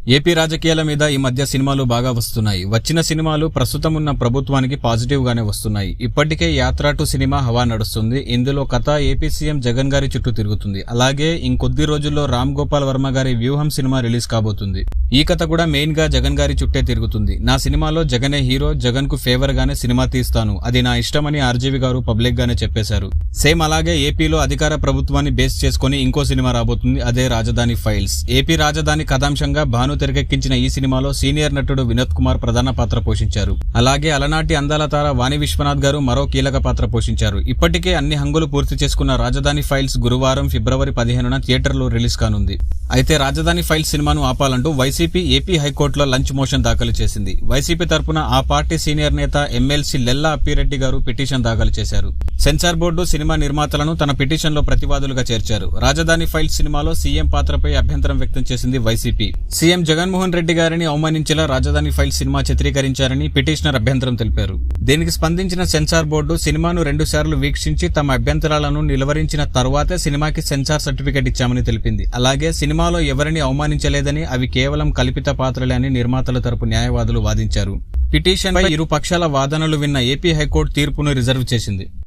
AP రాజకీయాల మీద ఈ మధ్య సినిమాలు బాగా వస్తున్నాయి. వచ్చిన సినిమాలు ప్రస్తుతం ఉన్న ప్రభుత్వానికి పాజిటివ్ గానే వస్తున్నాయి. ఇప్పటికే యాత్ర 2 సినిమా హవా నడుస్తుంది. ఇందులో కథ ఏపీ సీఎం జగన్ గారి చుట్టూ తిరుగుతుంది. అలాగే ఇంకొద్ది రోజుల్లో రామ్ గోపాల్ వర్మ గారి వ్యూహం సినిమా రిలీజ్ కాబోతుంది. ఈ కథ కూడా మెయిన్ గా జగన్ గారి చుట్టే తిరుగుతుంది. నా సినిమాలో జగనే హీరో, జగన్ కు ఫేవర్ గానే సినిమా తీస్తాను, అది నా ఇష్టమని ఆర్జీవి గారు పబ్లిక్ గానే చెప్పేశారు. సేమ్ అలాగే ఏపీలో అధికార ప్రభుత్వాన్ని బేస్ చేసుకుని ఇంకో సినిమా రాబోతుంది. అదే రాజధాని ఫైల్స్. ఏపీ రాజధాని కథాంశంగా భాను తెరకెక్కించిన ఈ సినిమాలో సీనియర్ నటుడు వినోద్ కుమార్ ప్రధాన పాత్ర పోషించారు. అలాగే అలనాటి అందాల తార వాణి విశ్వనాథ్ గారు మరో కీలక పాత్ర పోషించారు. ఇప్పటికే అన్ని హంగులు పూర్తి చేసుకున్న రాజధాని ఫైల్స్ గురువారం ఫిబ్రవరి 15న థియేటర్లో రిలీజ్ కానుంది. అయితే రాజధాని ఫైల్స్ సినిమాను ఆపాలంటూ వైసీపీ ఏపీ హైకోర్టులో లంచ్ మోషన్ దాఖలు చేసింది. వైసీపీ తరపున ఆ పార్టీ సీనియర్ నేత ఎమ్మెల్సీ లెల్లా అప్పిరెడ్డి గారు పిటిషన్ దాఖలు చేశారు. సెన్సార్ బోర్డు సినిమా నిర్మాతలను తన పిటిషన్లో ప్రతివాదులుగా చేర్చారు. రాజధాని ఫైల్స్ సినిమాలో సీఎం పాత్రపై అభ్యంతరం వ్యక్తం చేసింది వైసీపీ. సీఎం జగన్మోహన్ రెడ్డి గారిని అవమానించేలా రాజధాని ఫైల్స్ సినిమా చిత్రీకరించారని పిటిషనర్ అభ్యంతరం తెలిపారు. దీనికి స్పందించిన సెన్సార్ బోర్డు సినిమాను 2 సార్లు వీక్షించి తమ అభ్యంతరాలను నిలువరించిన తర్వాతే సినిమాకి సెన్సార్ సర్టిఫికెట్ ఇచ్చామని తెలిపింది. అలాగే సినిమాలో ఎవరిని అవమానించలేదని, అవి కేవలం కల్పిత పాత్రలే అని నిర్మాతల తరపు న్యాయవాదులు వాదించారు. పిటిషన్పై ఇరు పక్షాల వాదనలు విన్న ఏపీ హైకోర్టు తీర్పును రిజర్వ్ చేసింది.